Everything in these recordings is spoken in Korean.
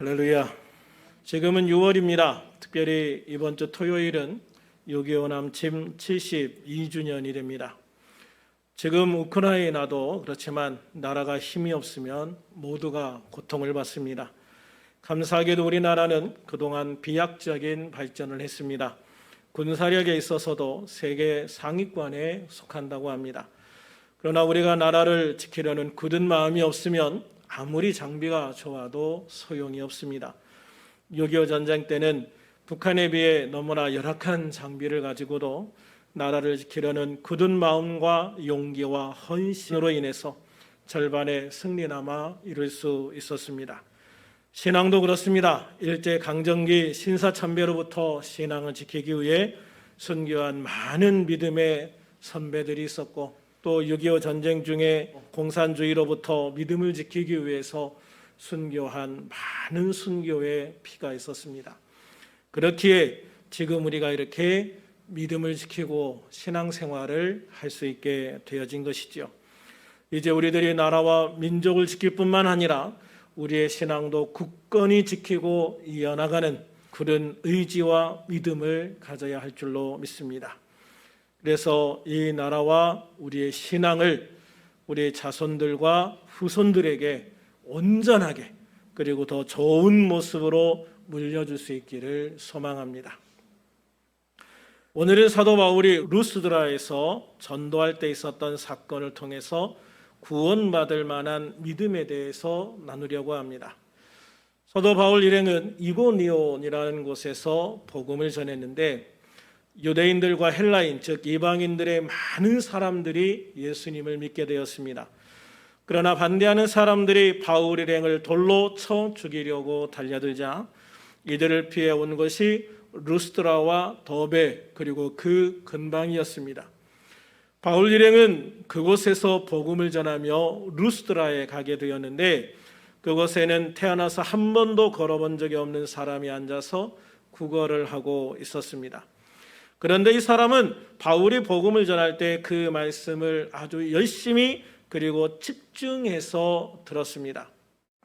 할렐루야. 지금은 6월입니다. 특별히 이번 주 토요일은 6.25 남침 72주년이 됩니다. 지금 우크라이나도 그렇지만 나라가 힘이 없으면 모두가 고통을 받습니다. 감사하게도 우리나라는 그동안 비약적인 발전을 했습니다. 군사력에 있어서도 세계 상위권에 속한다고 합니다. 그러나 우리가 나라를 지키려는 굳은 마음이 없으면 아무리 장비가 좋아도 소용이 없습니다. 6.25 전쟁 때는 북한에 비해 너무나 열악한 장비를 가지고도 나라를 지키려는 굳은 마음과 용기와 헌신으로 인해서 절반의 승리나마 이룰 수 있었습니다. 신앙도 그렇습니다. 일제강점기 신사참배로부터 신앙을 지키기 위해 순교한 많은 믿음의 선배들이 있었고, 또 6.25 전쟁 중에 공산주의로부터 믿음을 지키기 위해서 순교한 많은 순교의 피가 있었습니다. 그렇기에 지금 우리가 이렇게 믿음을 지키고 신앙생활을 할 수 있게 되어진 것이죠. 이제 우리들이 나라와 민족을 지킬 뿐만 아니라 우리의 신앙도 굳건히 지키고 이어나가는 그런 의지와 믿음을 가져야 할 줄로 믿습니다. 그래서 이 나라와 우리의 신앙을 우리의 자손들과 후손들에게 온전하게 그리고 더 좋은 모습으로 물려줄 수 있기를 소망합니다. 오늘은 사도 바울이 루스드라에서 전도할 때 있었던 사건을 통해서 구원받을 만한 믿음에 대해서 나누려고 합니다. 사도 바울 일행은 이고니온이라는 곳에서 복음을 전했는데, 유대인들과 헬라인, 즉 이방인들의 많은 사람들이 예수님을 믿게 되었습니다. 그러나 반대하는 사람들이 바울 일행을 돌로 쳐 죽이려고 달려들자 이들을 피해 온 것이 루스드라와 더베 그리고 그 근방이었습니다. 바울 일행은 그곳에서 복음을 전하며 루스드라에 가게 되었는데, 그곳에는 태어나서 한 번도 걸어본 적이 없는 사람이 앉아서 구걸을 하고 있었습니다. 그런데 이 사람은 바울이 복음을 전할 때 그 말씀을 아주 열심히 그리고 집중해서 들었습니다.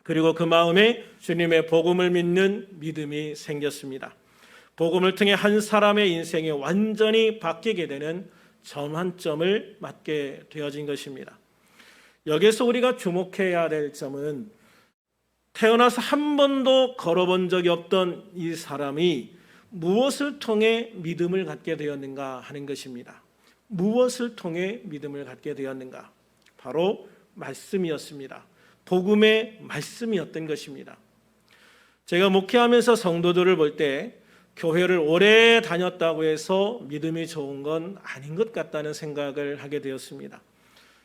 그리고 그 마음에 주님의 복음을 믿는 믿음이 생겼습니다. 복음을 통해 한 사람의 인생이 완전히 바뀌게 되는 전환점을 맞게 되어진 것입니다. 여기서 우리가 주목해야 될 점은 태어나서 한 번도 걸어본 적이 없던 이 사람이 무엇을 통해 믿음을 갖게 되었는가 하는 것입니다. 무엇을 통해 믿음을 갖게 되었는가? 바로 말씀이었습니다. 복음의 말씀이었던 것입니다. 제가 목회하면서 성도들을 볼 때 교회를 오래 다녔다고 해서 믿음이 좋은 건 아닌 것 같다는 생각을 하게 되었습니다.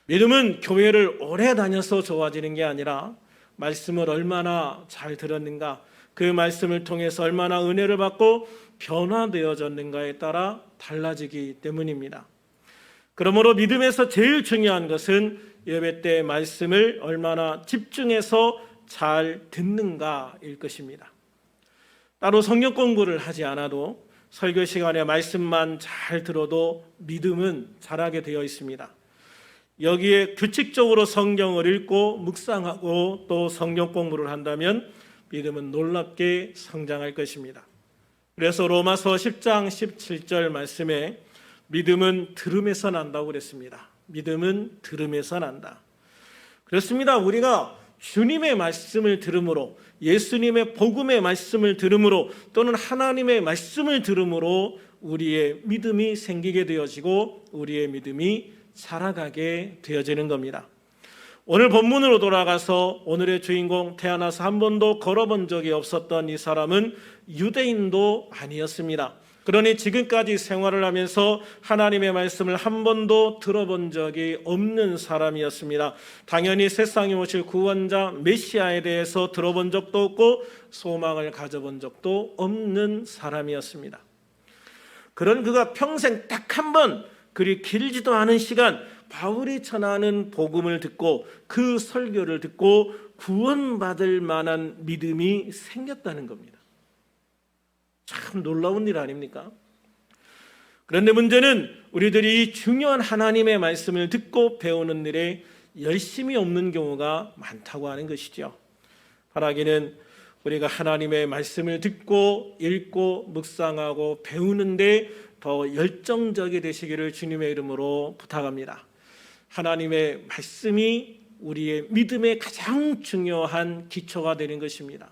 믿음은 교회를 오래 다녀서 좋아지는 게 아니라 말씀을 얼마나 잘 들었는가, 그 말씀을 통해서 얼마나 은혜를 받고 변화되어졌는가에 따라 달라지기 때문입니다. 그러므로 믿음에서 제일 중요한 것은 예배 때 말씀을 얼마나 집중해서 잘 듣는가일 것입니다. 따로 성경 공부를 하지 않아도 설교 시간에 말씀만 잘 들어도 믿음은 자라게 되어 있습니다. 여기에 규칙적으로 성경을 읽고 묵상하고 또 성경 공부를 한다면 믿음은 놀랍게 성장할 것입니다. 그래서 로마서 10장 17절 말씀에 믿음은 들음에서 난다고 그랬습니다. 믿음은 들음에서 난다. 그렇습니다. 우리가 주님의 말씀을 들음으로, 예수님의 복음의 말씀을 들음으로, 또는 하나님의 말씀을 들음으로 우리의 믿음이 생기게 되어지고 우리의 믿음이 자라가게 되어지는 겁니다. 오늘 본문으로 돌아가서 오늘의 주인공, 태어나서 한 번도 걸어본 적이 없었던 이 사람은 유대인도 아니었습니다. 그러니 지금까지 생활을 하면서 하나님의 말씀을 한 번도 들어본 적이 없는 사람이었습니다. 당연히 세상에 오실 구원자 메시아에 대해서 들어본 적도 없고 소망을 가져본 적도 없는 사람이었습니다. 그런 그가 평생 딱 한 번, 그리 길지도 않은 시간 바울이 전하는 복음을 듣고 그 설교를 듣고 구원받을 만한 믿음이 생겼다는 겁니다. 참 놀라운 일 아닙니까? 그런데 문제는 우리들이 이 중요한 하나님의 말씀을 듣고 배우는 일에 열심이 없는 경우가 많다고 하는 것이죠. 바라기는 우리가 하나님의 말씀을 듣고 읽고 묵상하고 배우는데 더 열정적이 되시기를 주님의 이름으로 부탁합니다. 하나님의 말씀이 우리의 믿음의 가장 중요한 기초가 되는 것입니다.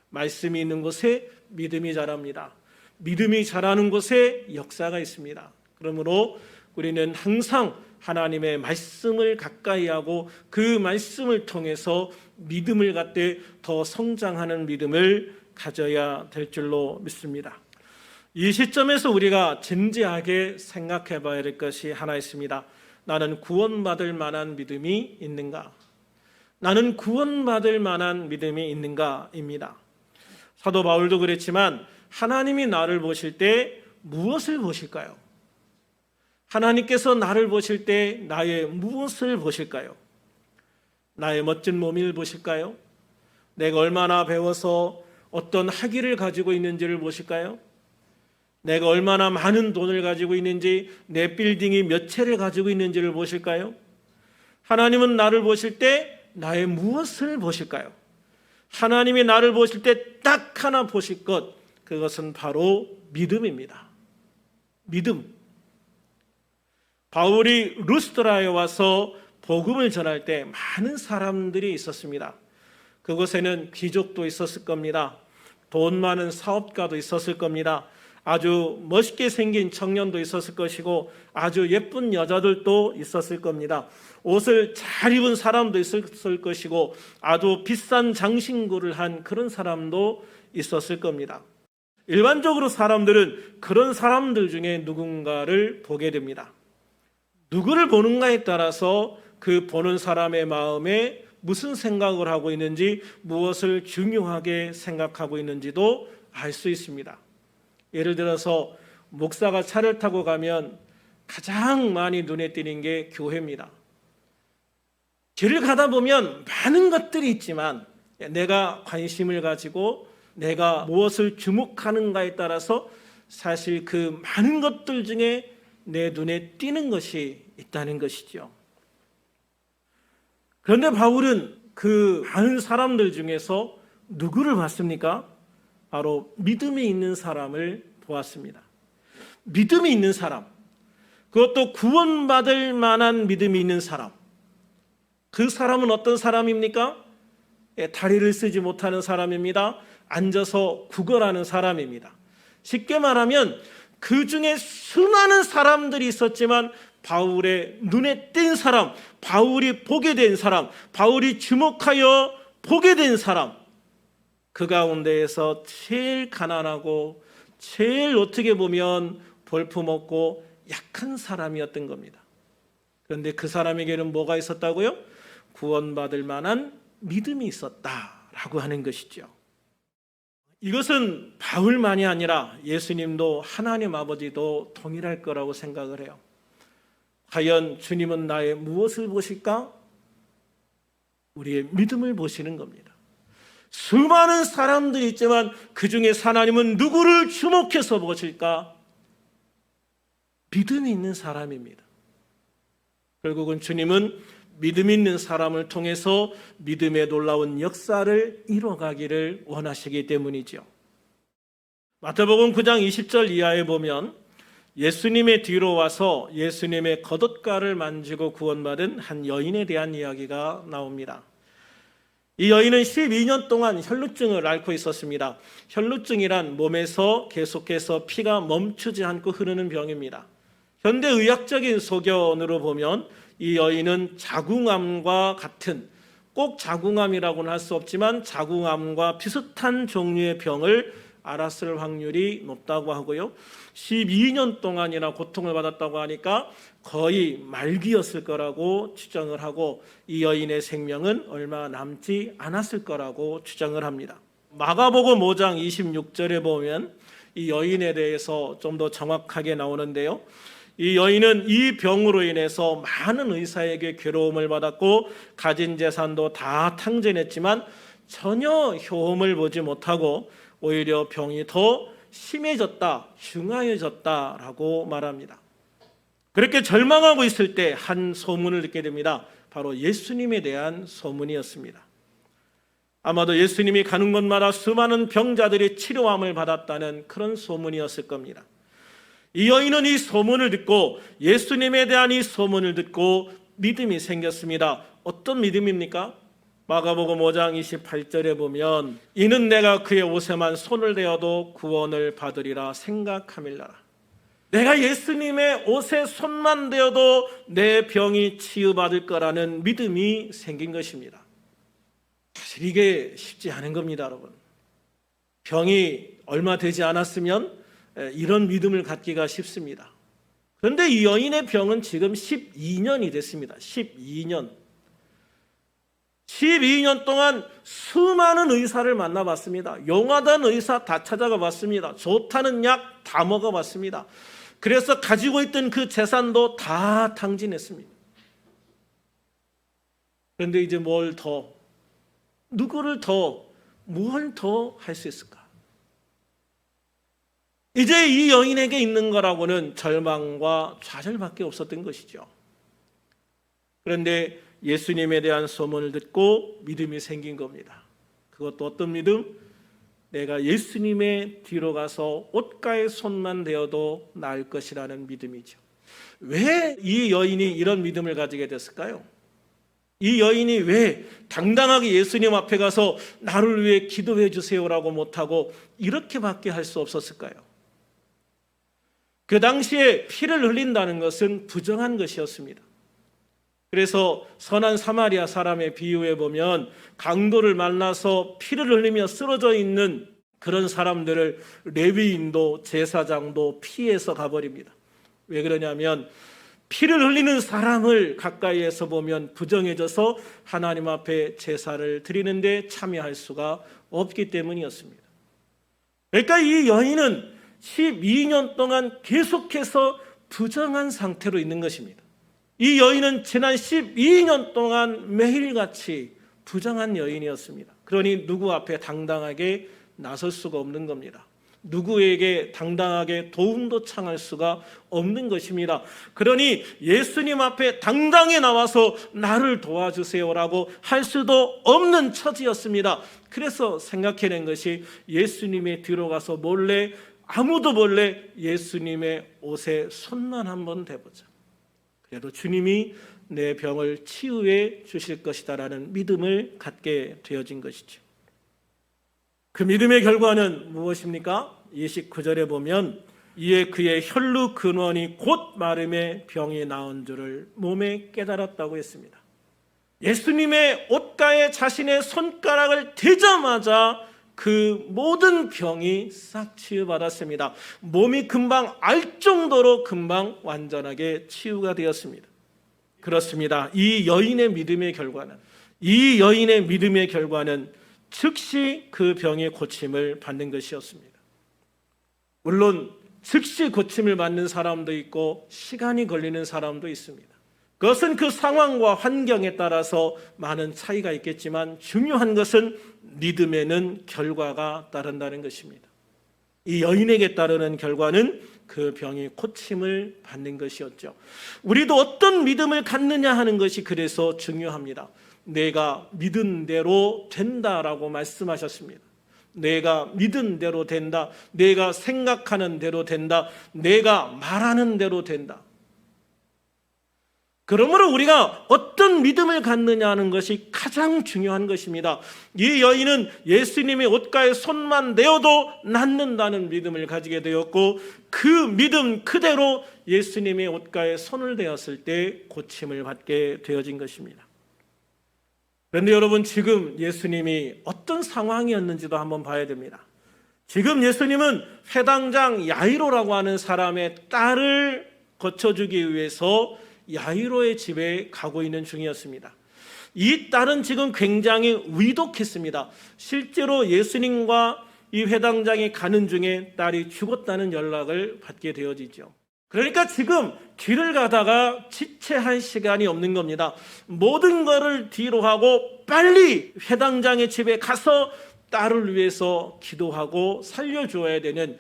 말씀이 있는 곳에 믿음이 자랍니다. 믿음이 자라는 곳에 역사가 있습니다. 그러므로 우리는 항상 하나님의 말씀을 가까이 하고 그 말씀을 통해서 믿음을 갖되 더 성장하는 믿음을 가져야 될 줄로 믿습니다. 이 시점에서 우리가 진지하게 생각해 봐야 될 것이 하나 있습니다. 나는 구원받을 만한 믿음이 있는가? 나는 구원받을 만한 믿음이 있는가입니다. 사도 바울도 그랬지만 하나님이 나를 보실 때 무엇을 보실까요? 하나님께서 나를 보실 때 나의 무엇을 보실까요? 나의 멋진 몸을 보실까요? 내가 얼마나 배워서 어떤 학위를 가지고 있는지를 보실까요? 내가 얼마나 많은 돈을 가지고 있는지, 내 빌딩이 몇 채를 가지고 있는지를 보실까요? 하나님은 나를 보실 때 나의 무엇을 보실까요? 하나님이 나를 보실 때 딱 하나 보실 것, 그것은 바로 믿음입니다. 믿음. 바울이 루스드라에 와서 복음을 전할 때 많은 사람들이 있었습니다. 그곳에는 귀족도 있었을 겁니다. 돈 많은 사업가도 있었을 겁니다. 아주 멋있게 생긴 청년도 있었을 것이고 아주 예쁜 여자들도 있었을 겁니다. 옷을 잘 입은 사람도 있었을 것이고 아주 비싼 장신구를 한 그런 사람도 있었을 겁니다. 일반적으로 사람들은 그런 사람들 중에 누군가를 보게 됩니다. 누구를 보는가에 따라서 그 보는 사람의 마음에 무슨 생각을 하고 있는지, 무엇을 중요하게 생각하고 있는지도 알 수 있습니다. 예를 들어서 목사가 차를 타고 가면 가장 많이 눈에 띄는 게 교회입니다. 길을 가다 보면 많은 것들이 있지만 내가 관심을 가지고 내가 무엇을 주목하는가에 따라서 사실 그 많은 것들 중에 내 눈에 띄는 것이 있다는 것이죠. 그런데 바울은 그 많은 사람들 중에서 누구를 봤습니까? 바로 믿음이 있는 사람을 보았습니다. 믿음이 있는 사람, 그것도 구원받을 만한 믿음이 있는 사람. 그 사람은 어떤 사람입니까? 다리를 쓰지 못하는 사람입니다. 앉아서 구걸하는 사람입니다. 쉽게 말하면 그 중에 수많은 사람들이 있었지만 바울의 눈에 띈 사람, 바울이 보게 된 사람, 바울이 주목하여 보게 된 사람, 그 가운데에서 제일 가난하고 제일 어떻게 보면 볼품없고 약한 사람이었던 겁니다. 그런데 그 사람에게는 뭐가 있었다고요? 구원받을 만한 믿음이 있었다라고 하는 것이죠. 이것은 바울만이 아니라 예수님도 하나님 아버지도 동일할 거라고 생각을 해요. 과연 주님은 나의 무엇을 보실까? 우리의 믿음을 보시는 겁니다. 수많은 사람들이 있지만 그 중에 하나님은 누구를 주목해서 보실까? 믿음이 있는 사람입니다. 결국은 주님은 믿음 있는 사람을 통해서 믿음의 놀라운 역사를 이뤄가기를 원하시기 때문이죠. 마태복음 9장 20절 이하에 보면 예수님의 뒤로 와서 예수님의 겉옷가를 만지고 구원받은 한 여인에 대한 이야기가 나옵니다. 이 여인은 12년 동안 혈루증을 앓고 있었습니다. 혈루증이란 몸에서 계속해서 피가 멈추지 않고 흐르는 병입니다. 현대의학적인 소견으로 보면 이 여인은 자궁암과 같은, 꼭 자궁암이라고는 할 수 없지만 자궁암과 비슷한 종류의 병을 앓았을 확률이 높다고 하고요. 12년 동안이나 고통을 받았다고 하니까 거의 말기였을 거라고 추정을 하고 이 여인의 생명은 얼마 남지 않았을 거라고 추정을 합니다. 마가복음 5장 26절에 보면 이 여인에 대해서 좀 더 정확하게 나오는데요. 이 여인은 이 병으로 인해서 많은 의사에게 괴로움을 받았고 가진 재산도 다 탕진했지만 전혀 효험을 보지 못하고 오히려 병이 더 심해졌다, 흉해졌다라고 말합니다. 그렇게 절망하고 있을 때 한 소문을 듣게 됩니다. 바로 예수님에 대한 소문이었습니다. 아마도 예수님이 가는 곳마다 수많은 병자들이 치료함을 받았다는 그런 소문이었을 겁니다. 이 여인은 이 소문을 듣고, 예수님에 대한 이 소문을 듣고 믿음이 생겼습니다. 어떤 믿음입니까? 마가복음 5장 28절에 보면 이는 내가 그의 옷에만 손을 대어도 구원을 받으리라 생각함일라라. 내가 예수님의 옷에 손만 대어도 내 병이 치유받을 거라는 믿음이 생긴 것입니다. 사실 이게 쉽지 않은 겁니다, 여러분. 병이 얼마 되지 않았으면 이런 믿음을 갖기가 쉽습니다. 그런데 이 여인의 병은 지금 12년이 됐습니다. 12년 동안 수많은 의사를 만나봤습니다. 용하다는 의사 다 찾아가 봤습니다. 좋다는 약 다 먹어봤습니다. 그래서 가지고 있던 그 재산도 다 탕진했습니다. 그런데 이제 뭘 더, 누구를 더, 뭘 더 할 수 있을까? 이제 이 여인에게 있는 거라고는 절망과 좌절밖에 없었던 것이죠. 그런데 예수님에 대한 소문을 듣고 믿음이 생긴 겁니다. 그것도 어떤 믿음? 내가 예수님의 뒤로 가서 옷가의 손만 대어도 나을 것이라는 믿음이죠. 왜 이 여인이 이런 믿음을 가지게 됐을까요? 이 여인이 왜 당당하게 예수님 앞에 가서 나를 위해 기도해 주세요라고 못하고 이렇게밖에 할 수 없었을까요? 그 당시에 피를 흘린다는 것은 부정한 것이었습니다. 그래서 선한 사마리아 사람의 비유에 보면 강도를 만나서 피를 흘리며 쓰러져 있는 그런 사람들을 레위인도 제사장도 피해서 가버립니다. 왜 그러냐면 피를 흘리는 사람을 가까이에서 보면 부정해져서 하나님 앞에 제사를 드리는데 참여할 수가 없기 때문이었습니다. 그러니까 이 여인은 12년 동안 계속해서 부정한 상태로 있는 것입니다. 이 여인은 지난 12년 동안 매일같이 부정한 여인이었습니다. 그러니 누구 앞에 당당하게 나설 수가 없는 겁니다. 누구에게 당당하게 도움도 청할 수가 없는 것입니다. 그러니 예수님 앞에 당당히 나와서 나를 도와주세요라고 할 수도 없는 처지였습니다. 그래서 생각해낸 것이 예수님의 뒤로 가서 몰래, 아무도 몰래 예수님의 옷에 손만 한번 대보자. 그래도 주님이 내 병을 치유해 주실 것이다라는 믿음을 갖게 되어진 것이죠. 그 믿음의 결과는 무엇입니까? 29절에 보면 이에 그의 혈루 근원이 곧 마름에 병이 나은 줄을 몸에 깨달았다고 했습니다. 예수님의 옷가에 자신의 손가락을 대자마자 그 모든 병이 싹 치유받았습니다. 몸이 금방 알 정도로 금방 완전하게 치유가 되었습니다. 그렇습니다. 이 여인의 믿음의 결과는 즉시 그 병의 고침을 받는 것이었습니다. 물론 즉시 고침을 받는 사람도 있고 시간이 걸리는 사람도 있습니다. 그것은 그 상황과 환경에 따라서 많은 차이가 있겠지만 중요한 것은 믿음에는 결과가 따른다는 것입니다. 이 여인에게 따르는 결과는 그 병이 고침을 받는 것이었죠. 우리도 어떤 믿음을 갖느냐 하는 것이 그래서 중요합니다. 내가 믿은 대로 된다라고 말씀하셨습니다. 내가 믿은 대로 된다. 내가 생각하는 대로 된다. 내가 말하는 대로 된다. 그러므로 우리가 어떤 믿음을 갖느냐 하는 것이 가장 중요한 것입니다. 이 여인은 예수님의 옷가에 손만 대어도 낫는다는 믿음을 가지게 되었고 그 믿음 그대로 예수님의 옷가에 손을 대었을 때 고침을 받게 되어진 것입니다. 그런데 여러분, 지금 예수님이 어떤 상황이었는지도 한번 봐야 됩니다. 지금 예수님은 회당장 야이로라고 하는 사람의 딸을 거쳐주기 위해서 야이로의 집에 가고 있는 중이었습니다. 이 딸은 지금 굉장히 위독했습니다. 실제로 예수님과 이 회당장이 가는 중에 딸이 죽었다는 연락을 받게 되어지죠. 그러니까 지금 길을 가다가 지체할 시간이 없는 겁니다. 모든 것을 뒤로 하고 빨리 회당장의 집에 가서 딸을 위해서 기도하고 살려줘야 되는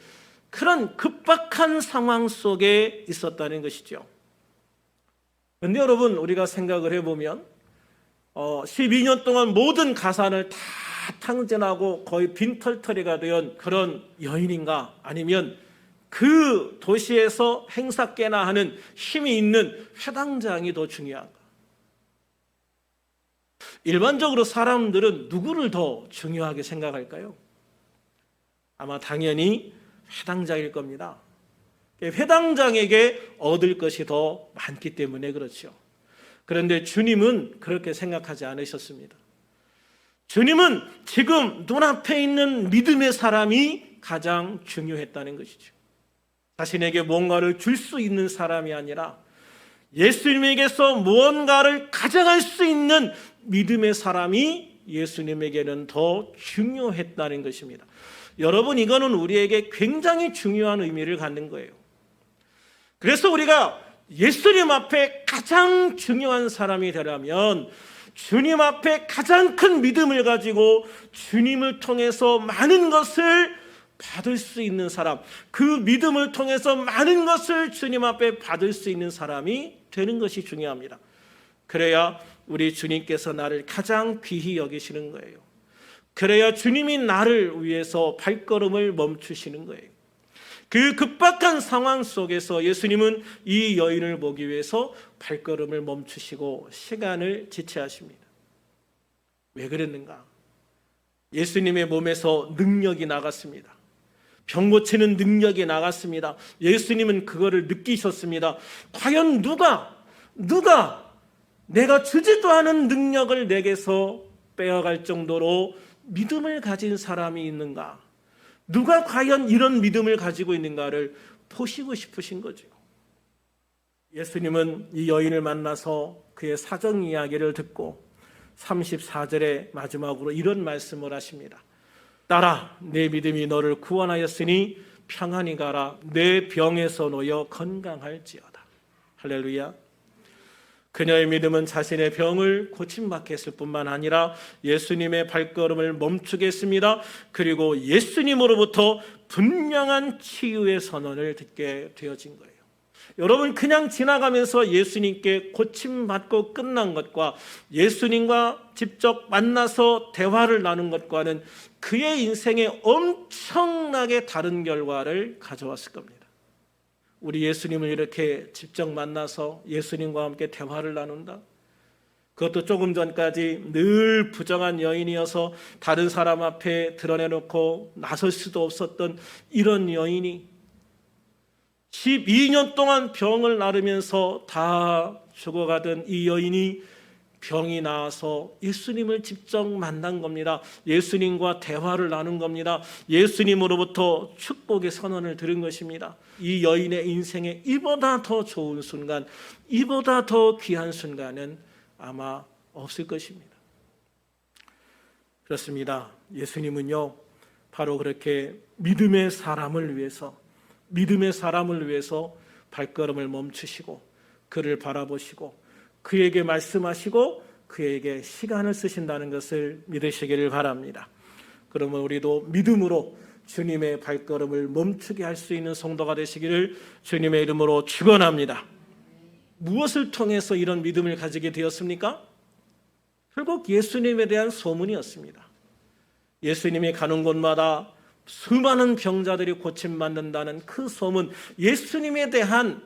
그런 급박한 상황 속에 있었다는 것이죠. 그런데 여러분, 우리가 생각을 해보면 12년 동안 모든 가산을 다 탕진하고 거의 빈털터리가 된 그런 여인인가, 아니면 그 도시에서 행사께나 하는 힘이 있는 회당장이 더 중요한가? 일반적으로 사람들은 누구를 더 중요하게 생각할까요? 아마 당연히 회당장일 겁니다. 회당장에게 얻을 것이 더 많기 때문에 그렇죠. 그런데 주님은 그렇게 생각하지 않으셨습니다. 주님은 지금 눈앞에 있는 믿음의 사람이 가장 중요했다는 것이죠. 자신에게 뭔가를 줄 수 있는 사람이 아니라 예수님에게서 무언가를 가져갈 수 있는 믿음의 사람이 예수님에게는 더 중요했다는 것입니다. 여러분, 이거는 우리에게 굉장히 중요한 의미를 갖는 거예요. 그래서 우리가 예수님 앞에 가장 중요한 사람이 되려면 주님 앞에 가장 큰 믿음을 가지고 주님을 통해서 많은 것을 받을 수 있는 사람, 그 믿음을 통해서 많은 것을 주님 앞에 받을 수 있는 사람이 되는 것이 중요합니다. 그래야 우리 주님께서 나를 가장 귀히 여기시는 거예요. 그래야 주님이 나를 위해서 발걸음을 멈추시는 거예요. 그 급박한 상황 속에서 예수님은 이 여인을 보기 위해서 발걸음을 멈추시고 시간을 지체하십니다. 왜 그랬는가? 예수님의 몸에서 능력이 나갔습니다. 병 고치는 능력이 나갔습니다. 예수님은 그거를 느끼셨습니다. 과연 누가 내가 주지도 않은 능력을 내게서 빼어갈 정도로 믿음을 가진 사람이 있는가? 누가 과연 이런 믿음을 가지고 있는가를 보시고 싶으신 거죠. 예수님은 이 여인을 만나서 그의 사정 이야기를 듣고 34절의 마지막으로 이런 말씀을 하십니다. 딸아, 내 믿음이 너를 구원하였으니 평안히 가라. 내 병에서 놓여 건강할지어다. 할렐루야. 그녀의 믿음은 자신의 병을 고침받게 했을 뿐만 아니라 예수님의 발걸음을 멈추게 했습니다. 그리고 예수님으로부터 분명한 치유의 선언을 듣게 되어진 거예요. 여러분, 그냥 지나가면서 예수님께 고침받고 끝난 것과 예수님과 직접 만나서 대화를 나눈 것과는 그의 인생에 엄청나게 다른 결과를 가져왔을 겁니다. 우리 예수님을 이렇게 직접 만나서 예수님과 함께 대화를 나눈다? 그것도 조금 전까지 늘 부정한 여인이어서 다른 사람 앞에 드러내놓고 나설 수도 없었던 이런 여인이 12년 동안 병을 앓으면서 다 죽어가던 이 여인이 병이 나아서 예수님을 직접 만난 겁니다. 예수님과 대화를 나눈 겁니다. 예수님으로부터 축복의 선언을 들은 것입니다. 이 여인의 인생에 이보다 더 좋은 순간, 이보다 더 귀한 순간은 아마 없을 것입니다. 그렇습니다. 예수님은요, 바로 그렇게 믿음의 사람을 위해서 발걸음을 멈추시고 그를 바라보시고 그에게 말씀하시고 그에게 시간을 쓰신다는 것을 믿으시기를 바랍니다. 그러면 우리도 믿음으로 주님의 발걸음을 멈추게 할 수 있는 성도가 되시기를 주님의 이름으로 축원합니다. 무엇을 통해서 이런 믿음을 가지게 되었습니까? 결국 예수님에 대한 소문이었습니다. 예수님이 가는 곳마다 수많은 병자들이 고침받는다는 그 소문, 예수님에 대한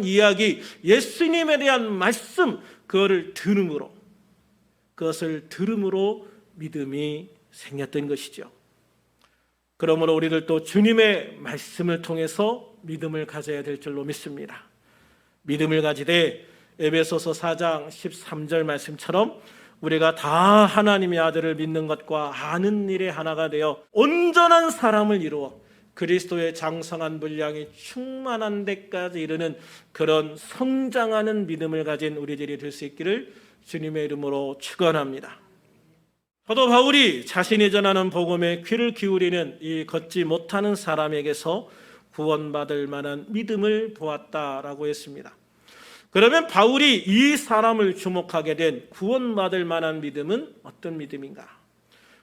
이야기, 예수님에 대한 말씀, 그것을 들음으로 믿음이 생겼던 것이죠. 그러므로 우리들도 주님의 말씀을 통해서 믿음을 가져야 될 줄로 믿습니다. 믿음을 가지되 에베소서 4장 13절 말씀처럼 우리가 다 하나님의 아들을 믿는 것과 아는 일에 하나가 되어 온전한 사람을 이루어 그리스도의 장성한 분량이 충만한 데까지 이르는 그런 성장하는 믿음을 가진 우리들이 될 수 있기를 주님의 이름으로 축원합니다. 사도 바울이 자신이 전하는 복음에 귀를 기울이는 이 걷지 못하는 사람에게서 구원받을 만한 믿음을 보았다라고 했습니다. 그러면 바울이 이 사람을 주목하게 된 구원받을 만한 믿음은 어떤 믿음인가?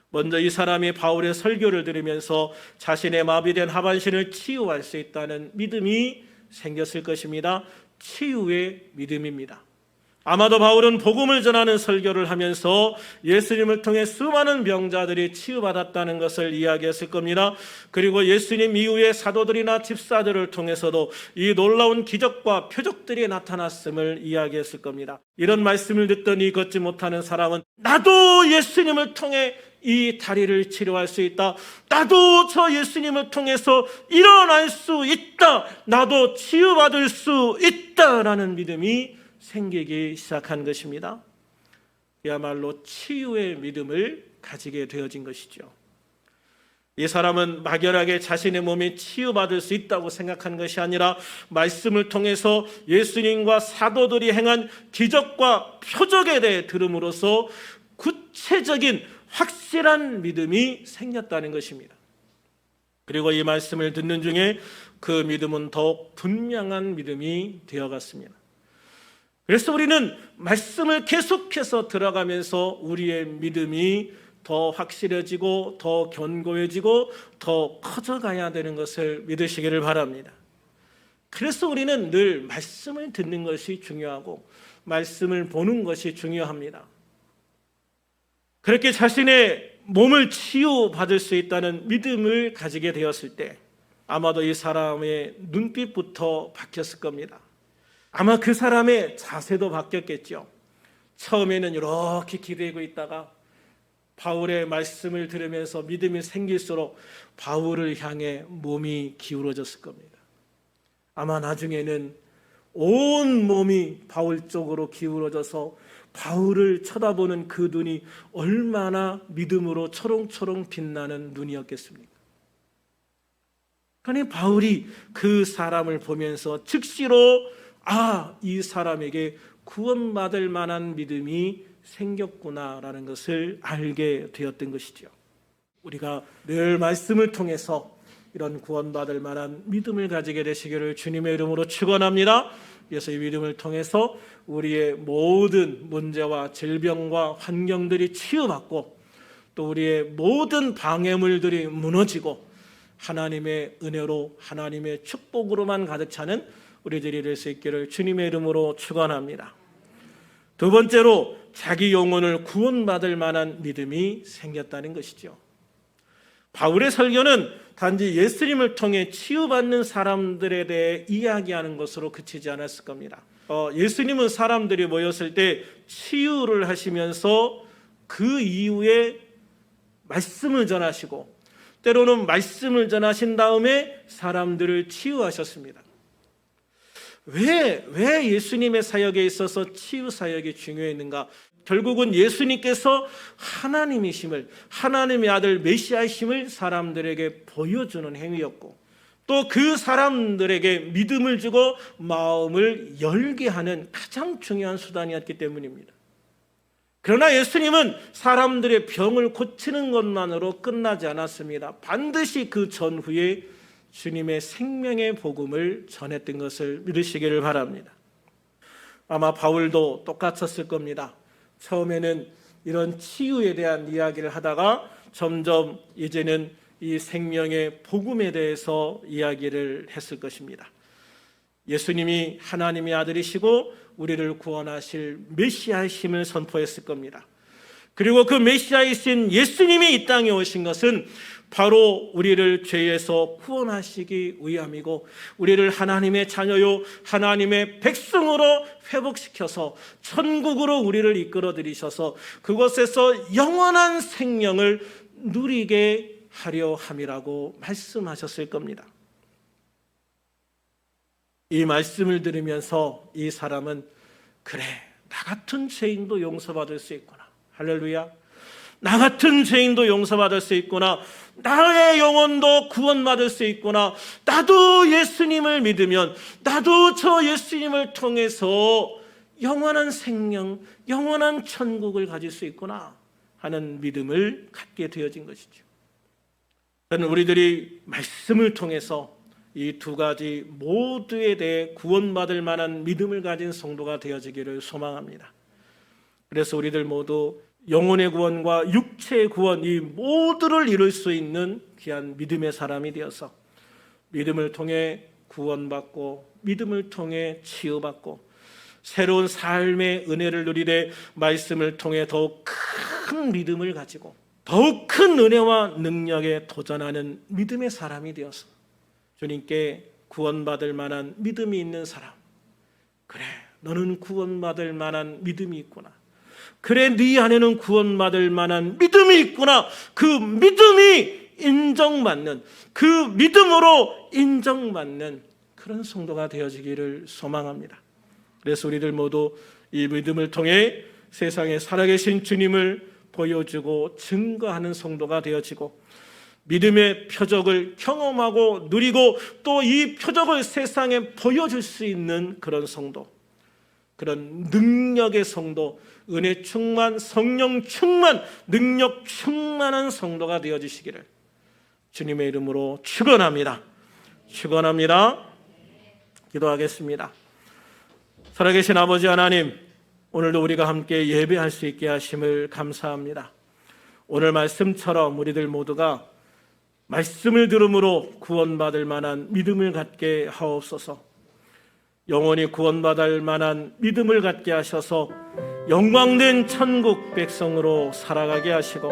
먼저 이 사람이 바울의 설교를 들으면서 자신의 마비된 하반신을 치유할 수 있다는 믿음이 생겼을 것입니다. 치유의 믿음입니다. 아마도 바울은 복음을 전하는 설교를 하면서 예수님을 통해 수많은 병자들이 치유받았다는 것을 이야기했을 겁니다. 그리고 예수님 이후의 사도들이나 집사들을 통해서도 이 놀라운 기적과 표적들이 나타났음을 이야기했을 겁니다. 이런 말씀을 듣더니 걷지 못하는 사람은 나도 예수님을 통해 이 다리를 치료할 수 있다. 나도 저 예수님을 통해서 일어날 수 있다. 나도 치유받을 수 있다라는 믿음이 생기기 시작한 것입니다. 그야말로 치유의 믿음을 가지게 되어진 것이죠. 이 사람은 막연하게 자신의 몸이 치유받을 수 있다고 생각한 것이 아니라 말씀을 통해서 예수님과 사도들이 행한 기적과 표적에 대해 들음으로써 구체적인 확실한 믿음이 생겼다는 것입니다. 그리고 이 말씀을 듣는 중에 그 믿음은 더욱 분명한 믿음이 되어갔습니다. 그래서 우리는 말씀을 계속해서 들어가면서 우리의 믿음이 더 확실해지고 더 견고해지고 더 커져가야 되는 것을 믿으시기를 바랍니다. 그래서 우리는 늘 말씀을 듣는 것이 중요하고 말씀을 보는 것이 중요합니다. 그렇게 자신의 몸을 치유받을 수 있다는 믿음을 가지게 되었을 때 아마도 이 사람의 눈빛부터 바뀌었을 겁니다. 아마 그 사람의 자세도 바뀌었겠죠. 처음에는 이렇게 기대고 있다가 바울의 말씀을 들으면서 믿음이 생길수록 바울을 향해 몸이 기울어졌을 겁니다. 아마 나중에는 온 몸이 바울 쪽으로 기울어져서 바울을 쳐다보는 그 눈이 얼마나 믿음으로 초롱초롱 빛나는 눈이었겠습니까? 그러니 바울이 그 사람을 보면서 즉시로 이 사람에게 구원받을 만한 믿음이 생겼구나라는 것을 알게 되었던 것이죠. 우리가 늘 말씀을 통해서 이런 구원받을 만한 믿음을 가지게 되시기를 주님의 이름으로 축원합니다. 그래서 이 믿음을 통해서 우리의 모든 문제와 질병과 환경들이 치유받고 또 우리의 모든 방해물들이 무너지고 하나님의 은혜로 하나님의 축복으로만 가득 차는 우리들이 될 수 있기를 주님의 이름으로 축원합니다. 두 번째로 자기 영혼을 구원받을 만한 믿음이 생겼다는 것이죠. 바울의 설교는 단지 예수님을 통해 치유받는 사람들에 대해 이야기하는 것으로 그치지 않았을 겁니다. 예수님은 사람들이 모였을 때 치유를 하시면서 그 이후에 말씀을 전하시고 때로는 말씀을 전하신 다음에 사람들을 치유하셨습니다. 왜 예수님의 사역에 있어서 치유 사역이 중요했는가? 결국은 예수님께서 하나님이심을, 하나님의 아들 메시아이심을 사람들에게 보여주는 행위였고 또 그 사람들에게 믿음을 주고 마음을 열게 하는 가장 중요한 수단이었기 때문입니다. 그러나 예수님은 사람들의 병을 고치는 것만으로 끝나지 않았습니다. 반드시 그 전후에 주님의 생명의 복음을 전했던 것을 믿으시기를 바랍니다. 아마 바울도 똑같았을 겁니다. 처음에는 이런 치유에 대한 이야기를 하다가 점점 이제는 이 생명의 복음에 대해서 이야기를 했을 것입니다. 예수님이 하나님의 아들이시고 우리를 구원하실 메시아이심을 선포했을 겁니다. 그리고 그 메시아이신 예수님이 이 땅에 오신 것은 바로 우리를 죄에서 구원하시기 위함이고 우리를 하나님의 자녀요 하나님의 백성으로 회복시켜서 천국으로 우리를 이끌어 들이셔서 그곳에서 영원한 생명을 누리게 하려 함이라고 말씀하셨을 겁니다. 이 말씀을 들으면서 이 사람은 그래, 나 같은 죄인도 용서받을 수 있구나. 할렐루야. 나 같은 죄인도 용서받을 수 있구나. 나의 영혼도 구원받을 수 있구나. 나도 예수님을 믿으면 나도 저 예수님을 통해서 영원한 생명, 영원한 천국을 가질 수 있구나 하는 믿음을 갖게 되어진 것이죠. 저는 우리들이 말씀을 통해서 이 두 가지 모두에 대해 구원받을 만한 믿음을 가진 성도가 되어지기를 소망합니다. 그래서 우리들 모두 영혼의 구원과 육체의 구원 이 모두를 이룰 수 있는 귀한 믿음의 사람이 되어서 믿음을 통해 구원받고 믿음을 통해 치유받고 새로운 삶의 은혜를 누리되 말씀을 통해 더욱 큰 믿음을 가지고 더욱 큰 은혜와 능력에 도전하는 믿음의 사람이 되어서 주님께 구원받을 만한 믿음이 있는 사람, 그래 너는 구원받을 만한 믿음이 있구나, 그래 네 안에는 구원받을 만한 믿음이 있구나, 그 믿음이 인정받는, 그 믿음으로 인정받는 그런 성도가 되어지기를 소망합니다. 그래서 우리들 모두 이 믿음을 통해 세상에 살아계신 주님을 보여주고 증거하는 성도가 되어지고 믿음의 표적을 경험하고 누리고 또 이 표적을 세상에 보여줄 수 있는 그런 성도, 그런 능력의 성도, 은혜 충만, 성령 충만, 능력 충만한 성도가 되어주시기를 주님의 이름으로 축원합니다. 축원합니다. 기도하겠습니다. 살아계신 아버지 하나님, 오늘도 우리가 함께 예배할 수 있게 하심을 감사합니다. 오늘 말씀처럼 우리들 모두가 말씀을 들음으로 구원받을 만한 믿음을 갖게 하옵소서. 영원히 구원받을 만한 믿음을 갖게 하셔서 영광된 천국 백성으로 살아가게 하시고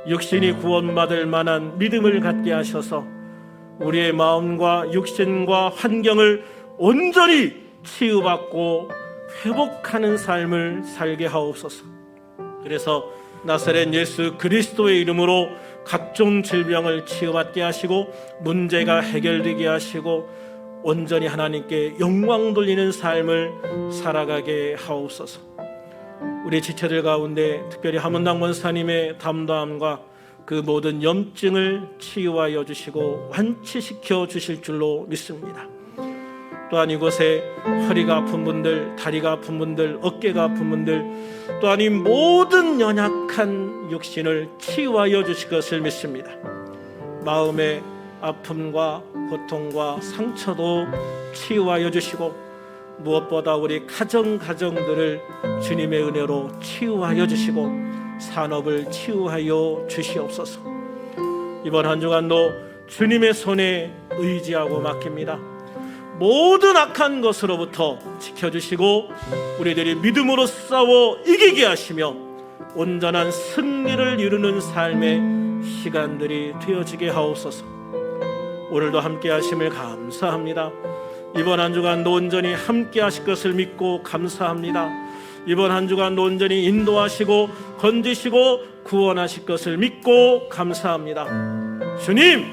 육신이 구원받을 만한 믿음을 갖게 하셔서 우리의 마음과 육신과 환경을 온전히 치유받고 회복하는 삶을 살게 하옵소서. 그래서 나사렛 예수 그리스도의 이름으로 각종 질병을 치유받게 하시고 문제가 해결되게 하시고 온전히 하나님께 영광 돌리는 삶을 살아가게 하옵소서. 우리 지체들 가운데 특별히 함은당 권사님의 담담과 그 모든 염증을 치유하여 주시고 완치시켜 주실 줄로 믿습니다. 또한 이곳에 허리가 아픈 분들, 다리가 아픈 분들, 어깨가 아픈 분들, 또한 이 모든 연약한 육신을 치유하여 주실 것을 믿습니다. 마음의 아픔과 고통과 상처도 치유하여 주시고 무엇보다 우리 가정들을 주님의 은혜로 치유하여 주시고 산업을 치유하여 주시옵소서. 이번 한 주간도 주님의 손에 의지하고 맡깁니다. 모든 악한 것으로부터 지켜주시고 우리들이 믿음으로 싸워 이기게 하시며 온전한 승리를 이루는 삶의 시간들이 되어지게 하옵소서. 오늘도 함께 하심을 감사합니다. 이번 한 주간도 온전히 함께 하실 것을 믿고 감사합니다. 이번 한 주간도 온전히 인도하시고 건지시고 구원하실 것을 믿고 감사합니다. 주님,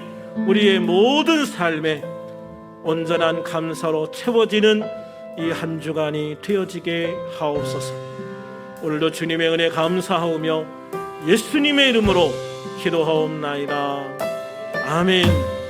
우리의 모든 삶에 온전한 감사로 채워지는 이 한 주간이 되어지게 하옵소서. 오늘도 주님의 은혜 감사하오며 예수님의 이름으로 기도하옵나이다. 아멘.